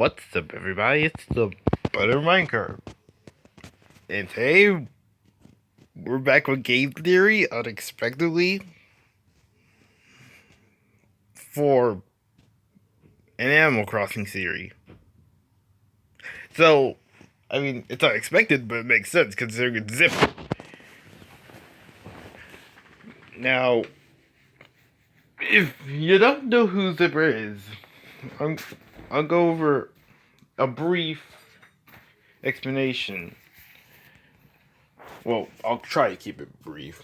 What's up, everybody? It's the Butter Minecraft. And today, we're back with game theory unexpectedly for an Animal Crossing series. So, I mean, it's unexpected, but it makes sense considering it's Zipper. Now, if you don't know who Zipper is, I'll go over a brief explanation. Well, I'll try to keep it brief.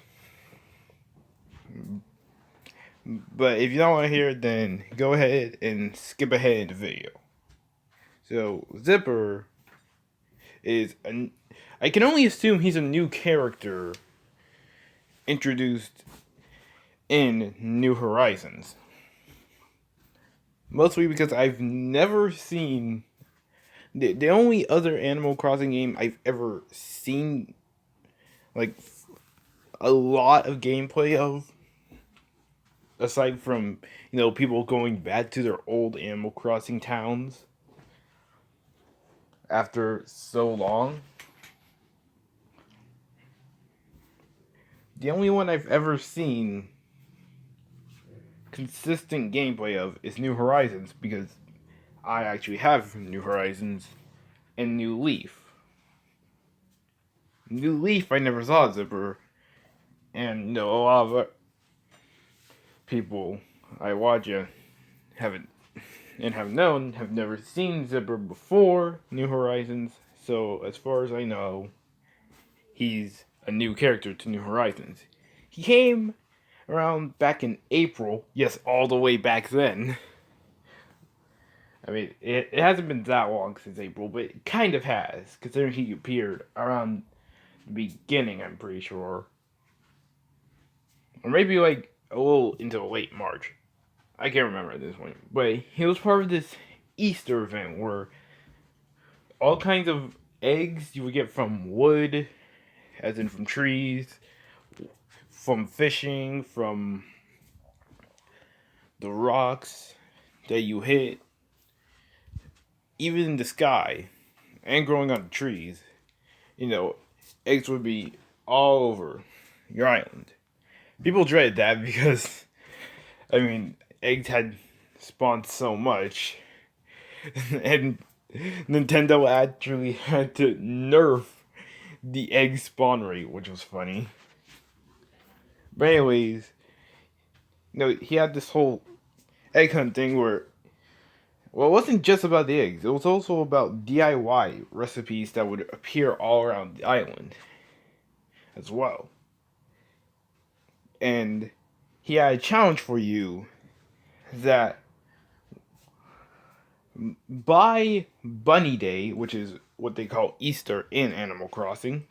But if you don't want to hear it, then go ahead and skip ahead in the video. So, Zipper is I can only assume he's a new character introduced in New Horizons. Mostly because I've never seen the only other Animal Crossing game I've ever seen like a lot of gameplay of, aside from, people going back to their old Animal Crossing towns after so long. The only one I've ever seen consistent gameplay of is New Horizons, because I actually have New Horizons and New Leaf. New Leaf, I never saw Zipper, and a lot of people I watch have known have never seen Zipper before New Horizons. So as far as I know, he's a new character to New Horizons. He came around back in April. Yes, all the way back then. I mean, it hasn't been that long since April, but it kind of has, considering he appeared around the beginning, I'm pretty sure. Or maybe like a little into late March. I can't remember at this point. But he was part of this Easter event where all kinds of eggs you would get from wood, as in from trees, from fishing, from the rocks that you hit, even in the sky, and growing on the trees, eggs would be all over your island. People dreaded that because, eggs had spawned so much, and Nintendo actually had to nerf the egg spawn rate, which was funny. But anyways, he had this whole egg hunt thing where, well, it wasn't just about the eggs. It was also about DIY recipes that would appear all around the island as well. And he had a challenge for you that by Bunny Day, which is what they call Easter in Animal Crossing,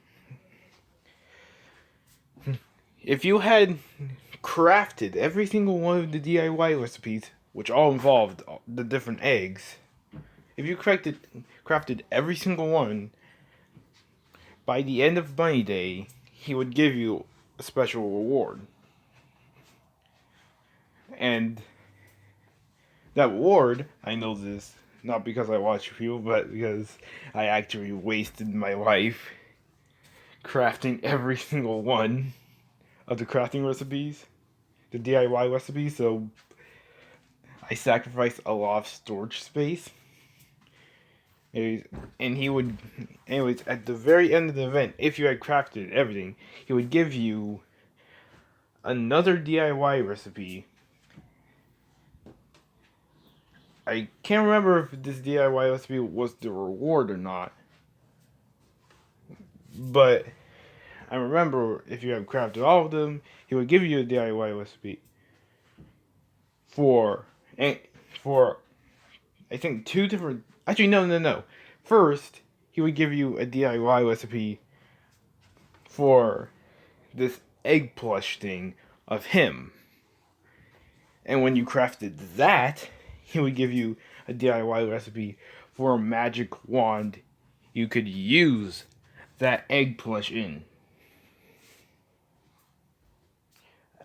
if you had crafted every single one of the DIY recipes, which all involved the different eggs, if you crafted every single one, by the end of Bunny Day, he would give you a special reward. And that reward, I know this not because I watch people, but because I actually wasted my life crafting every single one of the crafting recipes, the DIY recipes, so I sacrificed a lot of storage space. And he would, anyways, at the very end of the event, if you had crafted everything, he would give you another DIY recipe. I can't remember if this DIY recipe was the reward or not, but I remember if you have crafted all of them, he would give you a DIY recipe for I think two different. Actually, no. First, he would give you a DIY recipe for this egg plush thing of him, and when you crafted that, he would give you a DIY recipe for a magic wand you could use that egg plush in.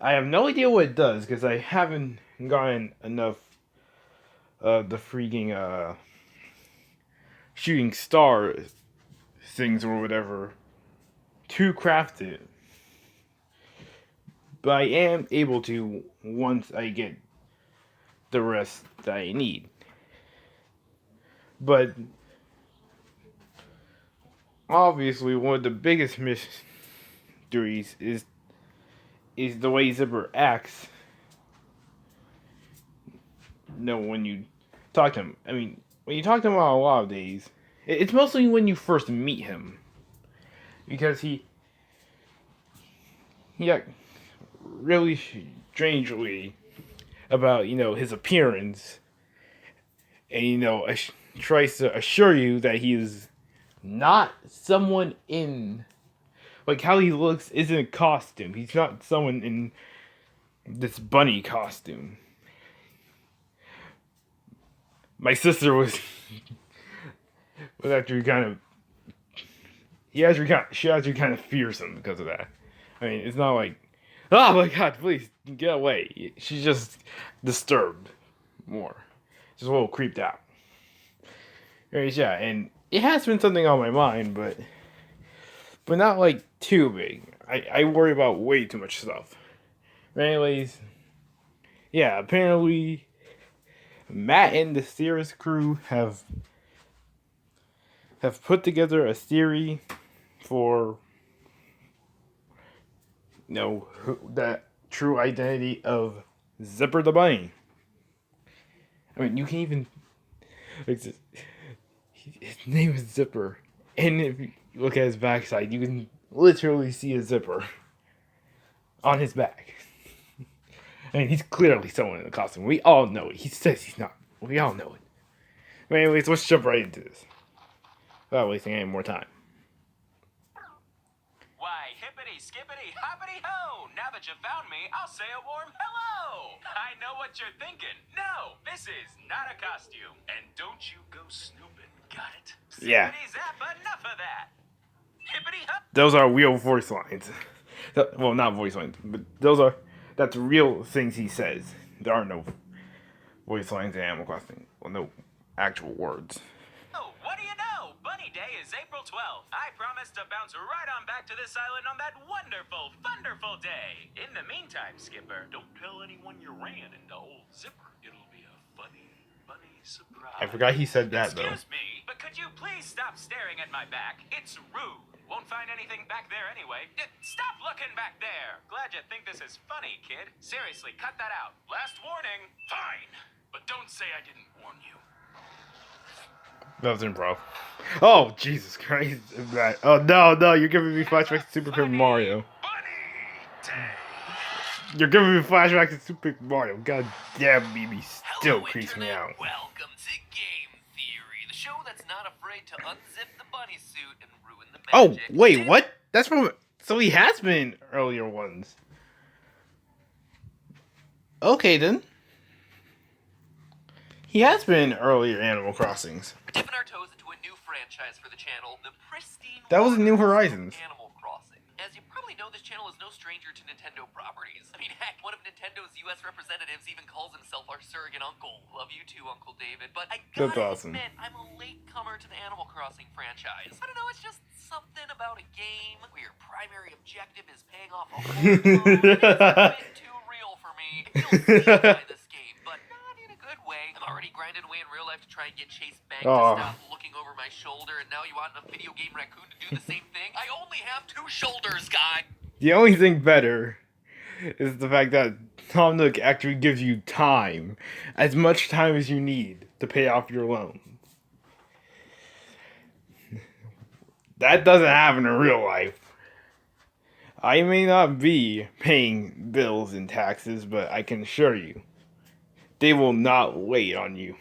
I have no idea what it does because I haven't gotten enough of the freaking shooting star things or whatever to craft it. But I am able to once I get the rest that I need. But obviously, one of the biggest mysteries is the way Zipper acts. No, when you talk to him. I mean, when you talk to him on a lot of days, it's mostly when you first meet him, because he got really strangely about his appearance, and tries to assure you that he is not someone in, like, how he looks isn't a costume. He's not someone in this bunny costume. My sister was actually kind of she actually kind of fearsome because of that. I mean, it's not like, oh my god, please get away. She's just disturbed more, just a little creeped out. Anyways, yeah, and it has been something on my mind, but not like too big. I worry about way too much stuff. But anyways, yeah, apparently Matt and the Cirrus crew have put together a theory for the true identity of Zipper the Bunny. I mean, you can even, his name is Zipper, and if you look at his backside, you can literally see a zipper on his back. I mean, he's clearly someone in the costume. We all know it. He says he's not. We all know it. But anyways, let's jump right into this without wasting any more time. Why, hippity, skippity, hoppity ho! Now that you found me, I'll say a warm hello! I know what you're thinking. No, this is not a costume. And don't you go snooping. Got it? Yeah. Zippity-zap, enough of that! Hippity-hop! Those are real voice lines. Well, not voice lines, but that's real things he says. There are no voice lines in Animal Crossing. Well, no actual words. Oh, what do you know? Bunny Day is April 12th. I promise to bounce right on back to this island on that wonderful, thunderful day. In the meantime, Skipper, don't tell anyone you ran into old Zipper. It'll be a funny, funny surprise. I forgot he said that, though. Excuse me, but could you please stop staring at my back? It's rude. Won't find anything back there anyway. Stop looking back there. Glad you think this is funny, kid. Seriously, cut that out. Last warning. Fine. But don't say I didn't warn you. That was improv. Oh, Jesus Christ. Oh, no, you're giving me flashbacks to Super Paper Mario. You're giving me flashbacks to Super Paper Mario. God damn, BB still creeps me out. Welcome to Game Theory, the show that's not afraid to unzip the bunny suit and ruin the Oh, magic. wait, what? That's from... So he has been in earlier ones. Okay, then. He has been in earlier Animal Crossings. Dipping our toes into a new franchise for the channel, the pristine That was New waters Horizons. of Animal Crossing. As you probably know, this channel is no stranger to Nintendo properties. I mean, heck, one of Nintendo's US representatives even calls himself our surrogate uncle. Love you too, Uncle David. But I That's gotta awesome. admit, I'm a latecomer to the Animal Crossing franchise. I don't know, it's just something about a game where your primary objective is paying off a whole loan. It's a bit too real for me. I feel seen by this game, but not in a good way. I'm already grinding away in real life to try and get Chase Bank Oh. to stop looking over my shoulder, and now you want a video game raccoon to do the same thing? I only have 2 shoulders, guy. The only thing better is the fact that Tom Nook actually gives you time. As much time as you need to pay off your loan. That doesn't happen in real life. I may not be paying bills and taxes, but I can assure you, they will not wait on you.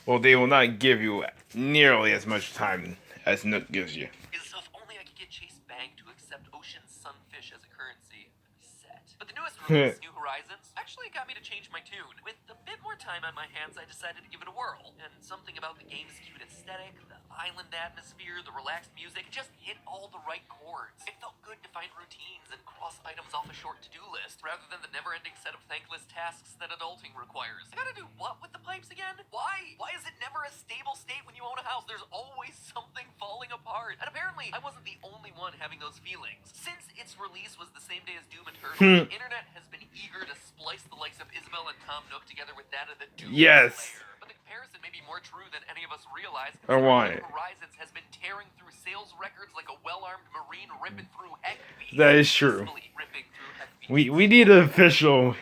Well, they will not give you nearly as much time as Nook gives you. So if only I could get Chase Bank to accept ocean sunfish as a currency, I'd be set. But the newest release, New Horizons, actually got me to change my tune. With a bit more time on my hands, I decided to give it a whirl. And something about the game's cute aesthetic, the island atmosphere, the relaxed music, just hit all the right chords. It felt good to find routines and cross items off a short to-do list, rather than the never-ending set of thankless tasks that adulting requires. I gotta do what with the pipes again? Why is it never a stable state when you own a the house, there's always something falling apart. And apparently, I wasn't the only one having those feelings. Since its release was the same day as Doom Eternal, the internet has been eager to splice the likes of Isabel and Tom Nook together with that of the Doom Yes. Slayer. But the comparison may be more true than any of us realize. I want New it. Horizons has been tearing through sales records like a well-armed Marine ripping through heck beasts. That is true. Peacefully ripping through heck beasts. We need an official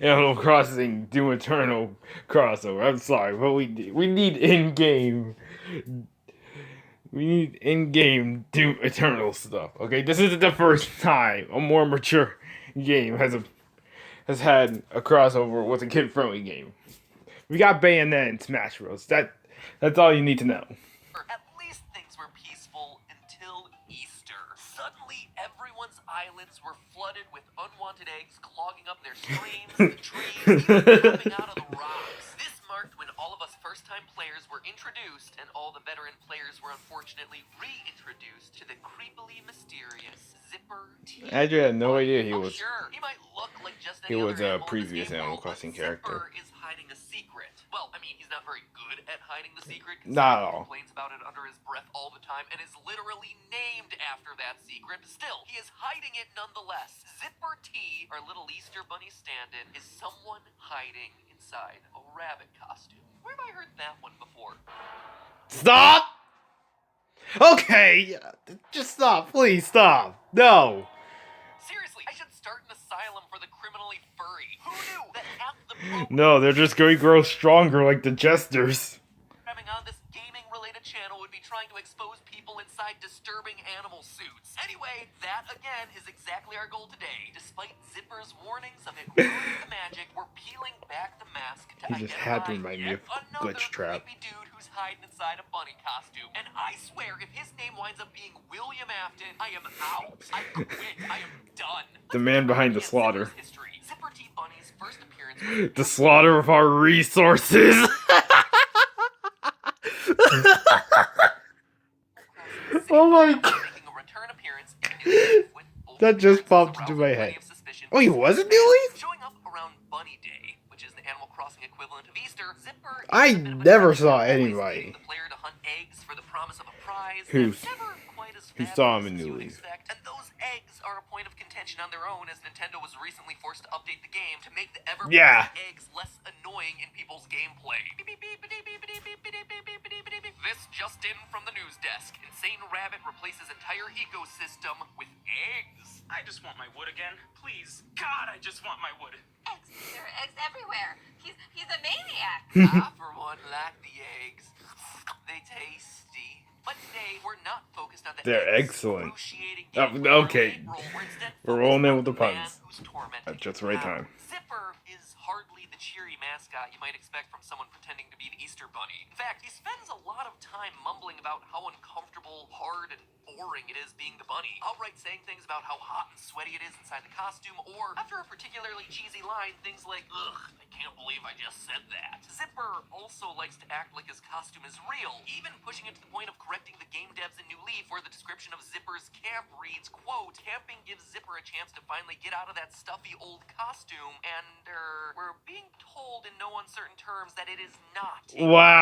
Animal Crossing Doom Eternal crossover. I'm sorry, but we need in-game. We need in-game Doom Eternal stuff. Okay, this isn't the first time a more mature game has had a crossover with a kid-friendly game. We got Bayonetta and Smash Bros. That's all you need to know. At least things were peaceful until Easter. Suddenly, everyone's islands were flooded with unwanted eggs clogging up their streams, the trees, even popping out of the rocks. This marked when all of us first-time players were introduced, and all the veteran players were unfortunately reintroduced to the creepily mysterious Zipper T. Andrew had no idea he Oh, was. sure. He might look like just He any was other a animal in this previous game Animal world, but Crossing character. Zipper is hiding a secret. Well, I mean, he's not very good at hiding the secret. Not at He all. complains about it under his breath all the time and is literally named after that secret. Still, he is hiding it nonetheless. Zipper T, our little Easter bunny stand-in, is someone hiding inside a rabbit costume. Where have I heard that one before? Stop! Okay, just stop, please stop. No. Seriously, I should start an asylum for the criminally furry. Who knew that half the program No, they're just going to grow stronger like the jesters. on this gaming-related channel would be trying to expose people inside disturbing animal suits. Anyway, that again is exactly our goal today. Despite Zipper's warnings of it ruining the magic, we're peeling back the mask to He just had to identify remind me yet of another Glitch Trap. creepy dude who's hiding inside a bunny costume. And I swear, if his name winds up being William Afton, I am out. I quit. I am done. The man behind the slaughter. History. Zipper T Bunny's first appearance was The slaughter of our resources. Oh my god. making a return appearance in New Leaf with bold That just appearances popped into arousing my plenty head. of suspicion. Oh, he was in New Leaf? Showing up around Bunny Day, which is the Animal Crossing equivalent of Easter, Zipper is I a bit of a never character, saw always anybody leading the player to hunt eggs for the promise of a prize. Who- and never quite as who saw him fabulous in as New you would Leaf. expect. And those eggs are a point of contention on their own, as Nintendo was recently forced to update the game to make the ever Yeah. eggs less annoying in people's gameplay. This just in from the news desk. Insane Rabbit replaces entire ecosystem with eggs. I just want my wood again. Please. God, I just want my wood. Eggs. There are eggs everywhere. He's a maniac. I, for one, like the eggs. They tasty. But today, we're not focused on the They're eggs. excellent. Excruciating Oh, gameplay or okay. egg roll. We're instead We're rolling in focused with the on man puns. who's tormenting At just the right power. time. Zipper is hardly the cheery mascot you might expect from someone pretending to be the Easter Bunny. In fact, he spends a lot of time mumbling about how uncomfortable, hard, and boring it is being the bunny. Outright saying things about how hot and sweaty it is inside the costume, or after a particularly cheesy line, things like, "Ugh, I can't believe I just said that." Zipper also likes to act like his costume is real, even pushing it to the point of correcting the game devs in New Leaf, where the description of Zipper's camp reads, quote, "Camping gives Zipper a chance to finally get out of that stuffy old costume," and, we're being told in no uncertain terms that it is not.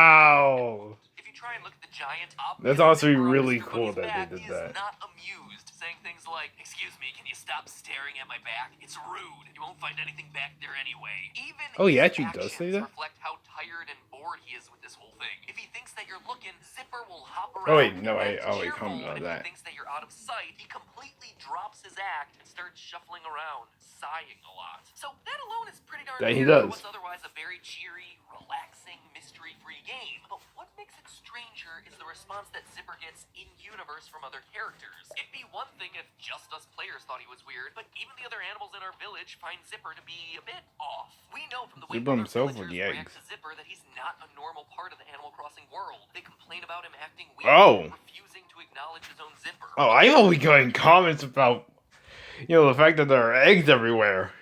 Wow. If you try and look at the giant up, That's his honestly zipper on really Mr. cool Bunny's that they back, did he that. is not amused, saying things like, "Excuse me, can you stop staring at my back? It's rude. You won't find anything back there anyway." Even Oh, he his actually does say actions that? reflect how tired and bored he is with this whole thing. If he thinks that you're looking, Zipper will hop around. Oh, wait, no, and I already cheerful, commented on and if that. he thinks that you're out of sight, he completely drops his act and starts shuffling around, sighing a lot. So that alone is pretty darn That he weird for does. what's otherwise a very cheery, relaxing, mystery-free game. But what makes it stranger is the response that Zipper gets in-universe from other characters. It'd be one thing if just us players thought he was weird, but even the other animals in our village find Zipper to be a bit off. We know from the way Zipper other himself with villagers the react eggs. to Zipper that he's not a normal part of the Animal Crossing world. They complain about him acting weird, Oh. refusing to acknowledge his own Zipper. Oh, I only getting comments about, the fact that there are eggs everywhere.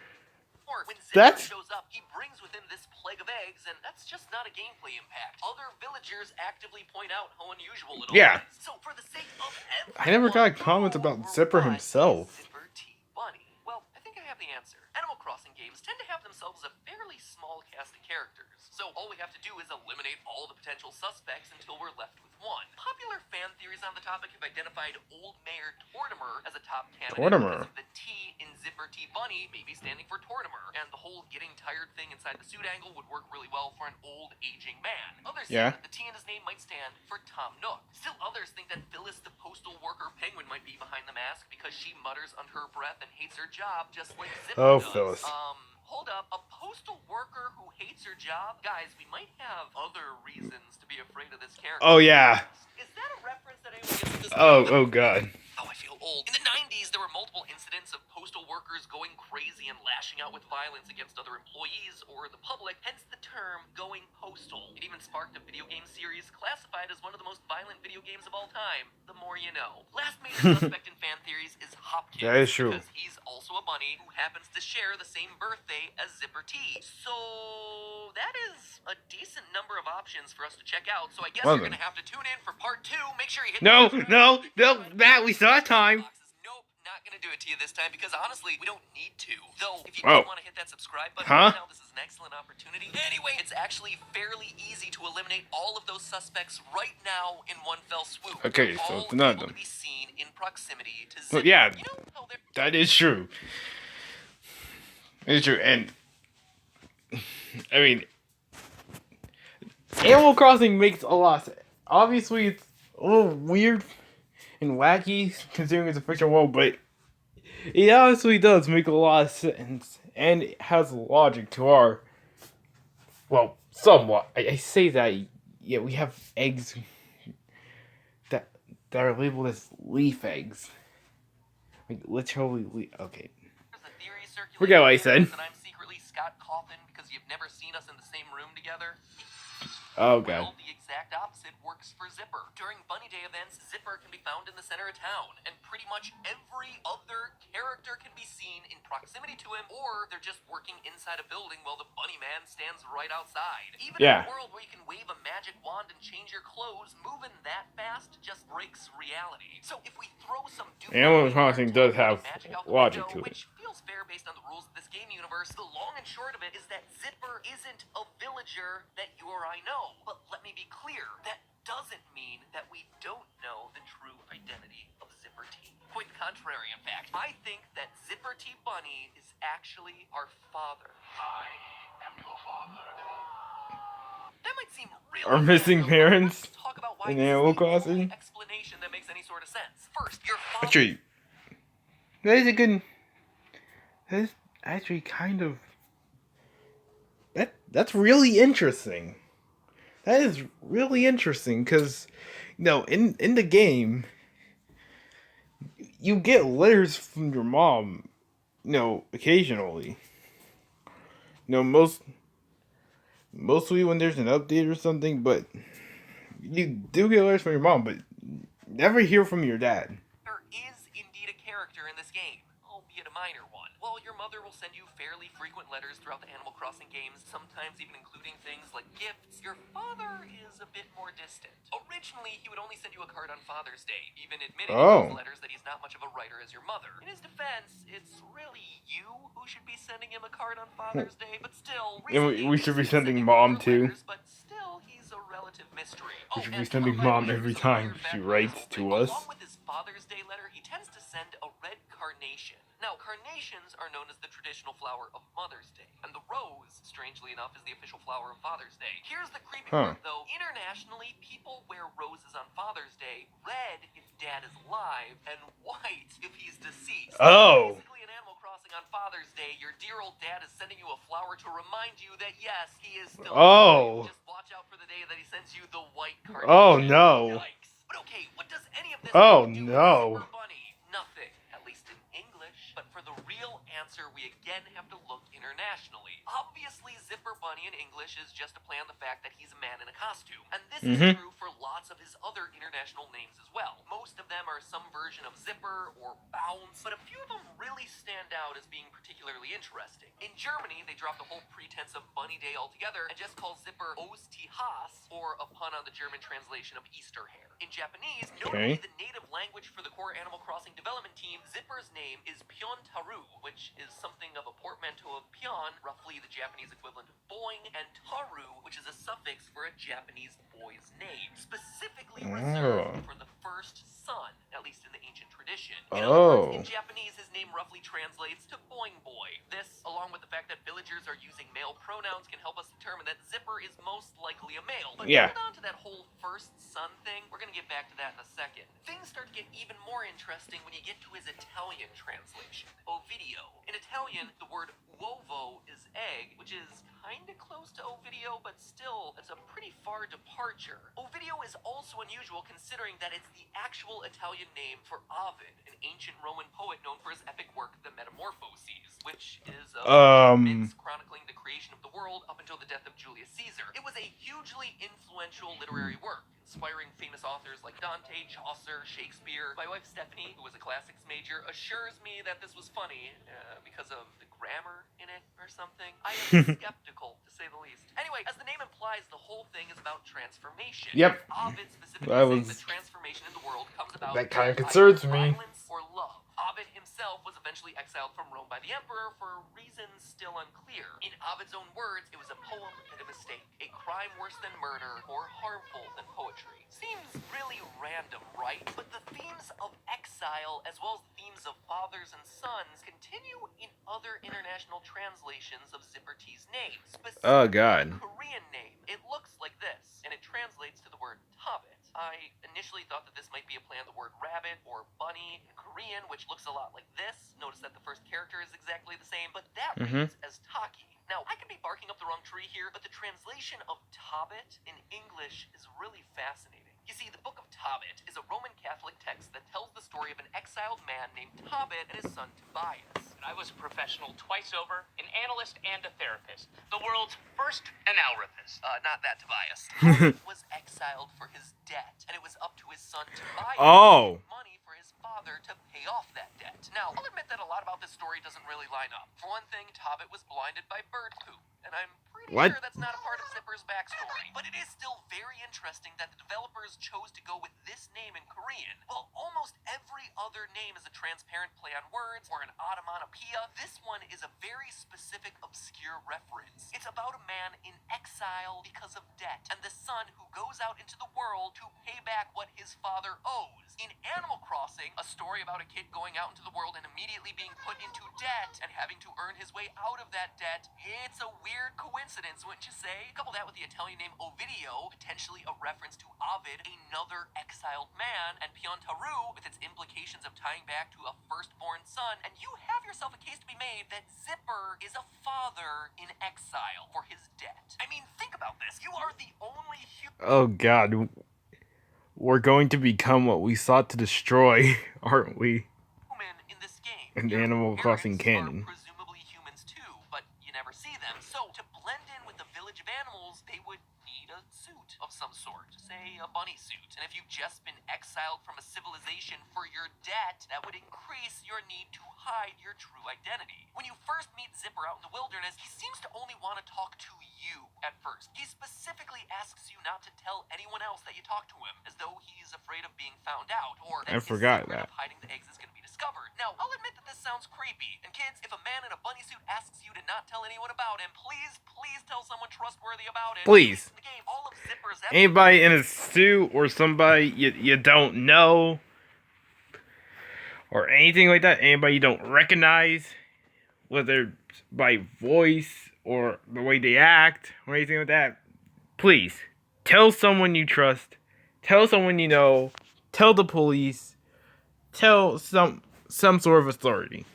Or when Zipper That's- shows up, he brings with him this plague of eggs, and that's just not a gameplay impact. Other villagers actively point out how unusual it all Yeah. is. So for the sake of everyone, I never got comments about who or Zipper what himself. is Zipper T Bunny? Well, I think I I have the answer. Animal Crossing games tend to have themselves a fairly small cast of characters, so all we have to do is eliminate all the potential suspects until we're left with one. Popular fan theories on the topic have identified Old Mayor Tortimer as a top candidate Tortimer. because of the T in Zipper T Bunny maybe standing for Tortimer, and the whole getting tired thing inside the suit angle would work really well for an old, aging man. Others say that the T in his name might stand for Tom Nook. Still others think that Phyllis the postal worker penguin might be behind the mask because she mutters under her breath and hates her job just like Zipper does. Phyllis. Hold up, a postal worker who hates her job? Guys, we might have other reasons to be afraid of this character. Oh, yeah. Is that a reference that anyone gets at this Oh, God. Oh, I feel old. In the 90s, there were multiple incidents of postal workers going crazy and lashing out with violence against other employees or the public, hence the term going postal. It even sparked a video game series classified as one of the most violent video games of all time. The more you know. Last major suspect in fan theories is Hopkins. That is true. Because he's also a bunny who happens to share the same birthday as Zipper T. So that is a decent number of options for us to check out. So I guess you're going to have to tune in for part 2. Make sure you hit No, the Matt, we still have time. Nope, not gonna do it to you this time because honestly, we don't need to. Though, if you Oh. do want to hit that subscribe button Huh? right now, this is an excellent opportunity. Anyway, it's actually fairly easy to eliminate all of those suspects right now in one fell swoop. Okay, They're so all it's none of able them. to be seen in proximity to Well, Zipper. yeah. You know how they're That is true. It's true, and I mean, Animal Crossing makes a lot of sense. Obviously, it's a little weird and wacky considering it's a fictional world, but it honestly does make a lot of sense, and it has logic to our, well, somewhat. I say that, yeah, we have eggs that are labeled as leaf eggs. Like, literally, okay. There's a theory circulating Forget what I said. that I'm secretly Scott Coffin because you've never seen us in the same room together. Oh, Well, God. the exact opposite works for Zipper. During Bunny Day events, Zipper can be found in the center of town, and pretty much every other character can be seen in proximity to him, or they're just working inside a building while the Bunny Man stands right outside. Even in Yeah. a world where you can wave a magic wand and change your clothes, moving that fast just breaks reality. So if we throw some Animal Crossing does have magic out the logic window, to it. which feels fair based on the rules of this game universe, the long and short of it is that Zipper isn't a villager that you or I know. But let me be clear, that doesn't mean that we don't know the true identity of Zipper T. Quite the contrary, in fact. I think that Zipper T Bunny is actually our father. I am your father. That might seem really Our missing weird, parents let's talk about why in this is Animal the only Crossing? explanation that makes any sort of sense. First, your father. Actually, that is a good. That is actually kind of. That's really interesting. That is really interesting because, you know, in the game, you get letters from your mom, you know, occasionally. You know, mostly when there's an update or something, but you do get letters from your mom, but never hear from your dad. There is indeed a character in this game, albeit a minor one. While your mother will send you fairly frequent letters throughout the Animal Crossing games, sometimes even including things like gifts, your father is a bit more distant. Originally, he would only send you a card on Father's Day, even admitting in those letters that he's not much of a writer as your mother. In his defense, it's really you who should be sending him a card on Father's Day, but still, Yeah, we should be sending Mom too. letters, but still, he's a relative mystery. We should be and sending unlike Mom every some time weird she background writes thing, to us. Along with his Father's Day letter, he tends to send a red carnation. Now, carnations are known as the traditional flower of Mother's Day, and the rose, strangely enough, is the official flower of Father's Day. Here's the creepy part, though. Internationally, people wear roses on Father's Day, red if Dad is alive, and white if he's deceased. Oh. Basically, in Animal Crossing on Father's Day, your dear old dad is sending you a flower to remind you that, yes, he is still alive. Just watch out for the day that he sends you the white carnation. Oh, no. Yikes. But okay, what does any of this Oh, do no. with Zipper Bunny? Nothing, at least in English. But for the real answer, we again have to look internationally. Obviously, Zipper Bunny in English is just a play on the fact that he's a man in a costume. And this is true for lots of his other international names as well. Most of them are some version of Zipper or Bounce, but a few of them really stand out as being particularly interesting. In Germany, they dropped the whole pretense of Bunny Day altogether and just call Zipper Osti Haas, or or a pun on the German translation of Easter hare. In Japanese, notably the native language for the core Animal Crossing development team, Zipper's name is Piontaru, which is something of a portmanteau of pion, roughly the Japanese equivalent of boing, and taru, which is a suffix for a Japanese boy's name, specifically reserved for the first son, at least in the ancient tradition. In other words, in Japanese, his name roughly translates to boing boy. This, along with the fact that villagers are using male pronouns, can help us determine that Zipper is most likely a male. But hold on to that whole first son thing. We're gonna get back to that in a second. Things start to get even more interesting when you get to his Italian translation, Ovidio. In Italian, the word uovo is egg, which is kinda close to Ovidio, but still, it's a pretty far departure. Ovidio is also unusual considering that it's the actual Italian name for Ovid, an ancient Roman poet known for his epic work, The Metamorphoses, which is myths chronicling the creation of the world up until the death of Julius Caesar. It was a hugely influential literary work, inspiring famous authors like Dante, Chaucer, Shakespeare. My wife Stephanie, who was a classics major, assures me that this was funny because of the grammar in it or something. I am skeptical, to say the least. Anyway, as the name implies, the whole thing is about transformation. Yep. Ovid specifically saying that transformation in the world comes about That kind of concerns me. violence or love. Ovid himself was eventually exiled from Rome by the emperor for reasons still unclear. In Ovid's own words, it was a poem and a mistake, a crime worse than murder, more harmful than poetry. Seems really random, right? But the themes of exile, as well as the themes of fathers and sons, continue in other international translations of Zipper T's name. Specifically, the Korean name. It looks like this, and it translates to the word Tobbit. I initially thought that this might be a play on the word rabbit or bunny in Korean, which looks a lot like this. Notice that the first character is exactly the same, but that reads as Taki. Now, I could be barking up the wrong tree here, but the translation of Tobbit in English is really fascinating. You see, the Book of Tobit is a Roman Catholic text that tells the story of an exiled man named Tobit and his son Tobias. I was a professional twice over, an analyst and a therapist. The world's first analrapist. Not that Tobias. Tobit was exiled for his debt, and it was up to his son Tobias to get money for his father to pay off that debt. Now, I'll admit that a lot about this story doesn't really line up. For one thing, Tobit was blinded by bird poop, and I'm pretty sure that's not a part of Zipper's backstory. But it is still very interesting that the developers chose to go with this name in Korean. While almost every other name is a transparent play on words or an onomatopoeia, this one is a very specific, obscure reference. It's about a man in exile because of debt, and the son who goes out into the world to pay back what his father owes. In Animal Crossing, a story about a kid going out into the world and immediately being put into debt and having to earn his way out of that debt, it's a weird coincidence, wouldn't you say? Couple that with the Italian name Ovidio, potentially a reference to Ovid, another exiled man, and Piontaru, with its implications of tying back to a firstborn son, and you have yourself a case to be made that Zipper is a father in exile for his debt. I mean, think about this. You are the only Oh God. We're going to become what we sought to destroy, aren't we? human in this game. In Your Animal Crossing parents canon. are presumably humans too, but you never see them. So to blend in with the village of animals, they would need a suit of some sort, say a bunny suit. And if you've just been exiled from a civilization for your debt, that would increase your need to hide your true identity. When you first meet Zipper out in the wilderness, he seems to only want to talk to you at first. He specifically asks you not to tell anyone else that you talk to him, as though he's afraid of being found out, or that I forgot his secret that. of hiding the eggs is going to be discovered. Now, I'll admit that this sounds creepy, and kids, if a man in a bunny suit asks you to not tell anyone about him, please tell someone trustworthy about it. Please. In the game, all of Zipper's Anybody in a suit or somebody you don't know or anything like that, anybody you don't recognize, whether by voice or the way they act or anything like that, please tell someone you trust, tell someone you know, tell the police, tell some sort of authority.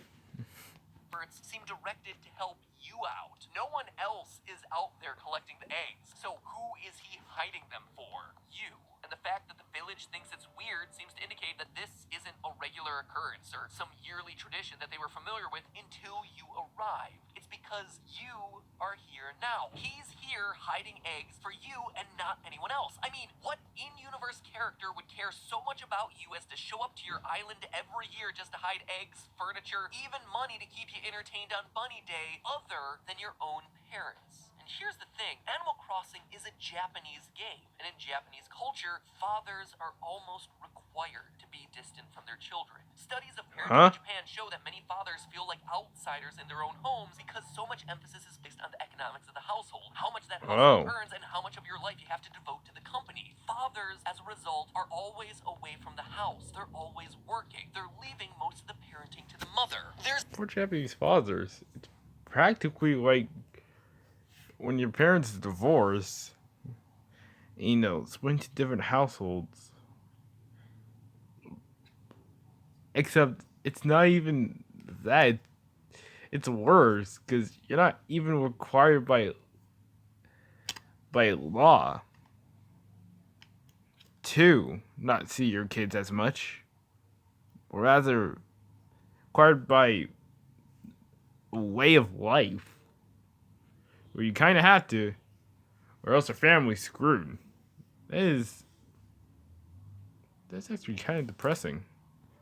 seem directed to help you out. No one else is out there collecting the eggs. So who is he hiding them for? You. And the fact that the village thinks it's weird seems to indicate that this isn't a regular occurrence or some yearly tradition that they were familiar with until you arrived. It's because you are here now. He's here hiding eggs for you and not anyone else. I mean, what in-universe character would care so much about you as to show up to your island every year just to hide eggs, furniture, even money to keep you entertained on Bunny Day, other than your own parents? And here's the thing, Animal Crossing is a Japanese game, and in Japanese culture, fathers are almost required to be distant from their children. Studies of parenting in Japan show that many fathers feel like outsiders in their own homes because so much emphasis is placed on the economics of the household, how much that household earns, and how much of your life you have to devote to the company. Fathers, as a result, are always away from the house. They're always working. They're leaving most of the parenting to the mother. For Japanese fathers, it's practically like when your parents divorce, switch to different households. Except it's not even that. It's worse because you're not even required by law to not see your kids as much, or rather, required by a way of life where you kind of have to, or else your family's screwed. That's actually kind of depressing.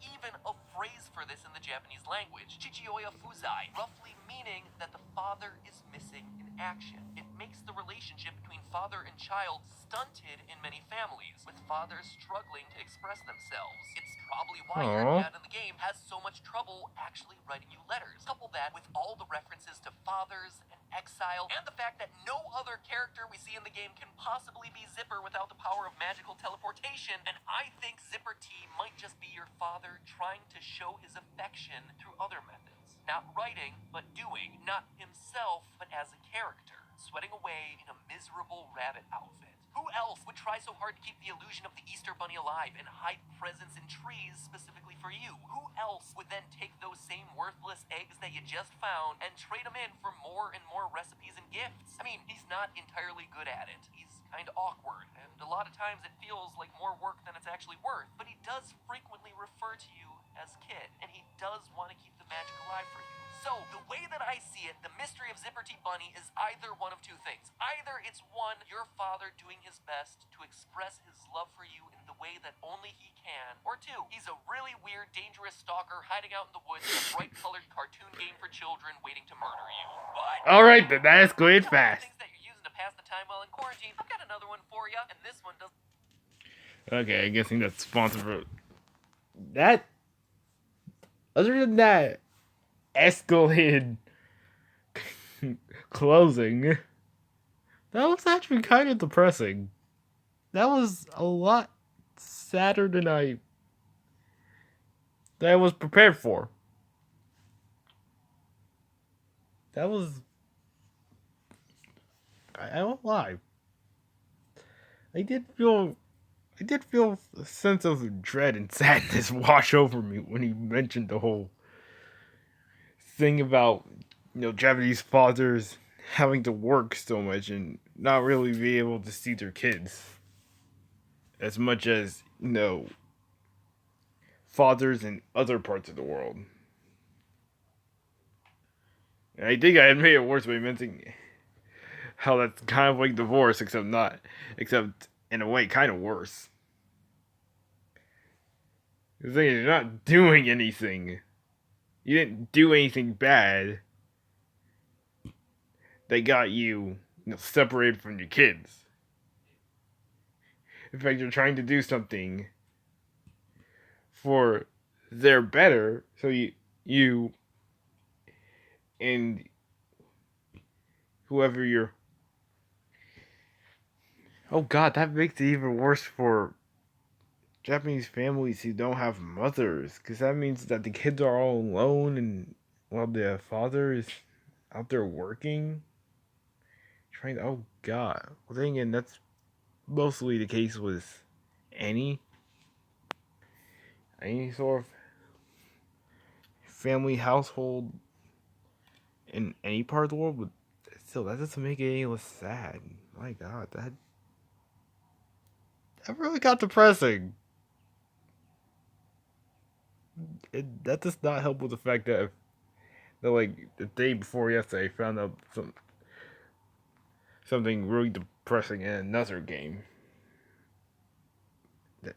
Even a phrase for this in the Japanese language, chichioya fuzai, roughly meaning that the father is missing in action. It makes the relationship between father and child stunted in many families, with fathers struggling to express themselves. It's probably why your dad in the game has so much trouble actually writing you letters. Couple that with all the references to fathers and exile, and the fact that no other character we see in the game can possibly be Zipper without the power of magical teleportation, and I think Zipper T might just be your father trying to show his affection through other methods. Not writing, but doing. Not himself, but as a character. Sweating away in a miserable rabbit outfit. Who else would try so hard to keep the illusion of the Easter Bunny alive and hide presents in trees specifically for you? Who else would then take those same worthless eggs that you just found and trade them in for more and more recipes and gifts? I mean, he's not entirely good at it. He's kind of awkward, and a lot of times it feels like more work than it's actually worth. But he does frequently refer to you as kid, and he does want to keep the magic alive for you. So, the way that I see it, the mystery of Zipper T Bunny is either one of two things. Either it's one, your father doing his best to express his love for you in the way that only he can, or two, he's a really weird, dangerous stalker hiding out in the woods in a bright-colored cartoon game for children waiting to murder you. But alright, then that escalated fast. Things that you're using to pass the time while in quarantine, I've got another one for you, and this one does. Okay, I guessing that's sponsored for that. Other than that, escalated closing. That was actually kind of depressing. That was a lot sadder than I was prepared for. That was. I won't lie. I did feel a sense of dread and sadness wash over me when he mentioned the whole thing about Japanese fathers having to work so much and not really be able to see their kids as much as fathers in other parts of the world. And I think I had made it worse by mentioning how that's kind of like divorce, except in a way kind of worse. The thing is, you're not doing anything. You didn't do anything bad that got you separated from your kids. In fact, you're trying to do something for their better, so you and whoever you're. Oh God, that makes it even worse for Japanese families who don't have mothers, because that means that the kids are all alone, and while the father is out there working, trying. Oh God, well, then again, that's mostly the case with any sort of family household in any part of the world, but still, that doesn't make it any less sad. My God, that really got depressing. That does not help with the fact that like the day before yesterday, I found out something really depressing in another game.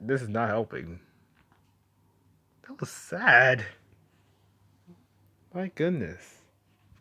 This is not helping. That was sad. My goodness.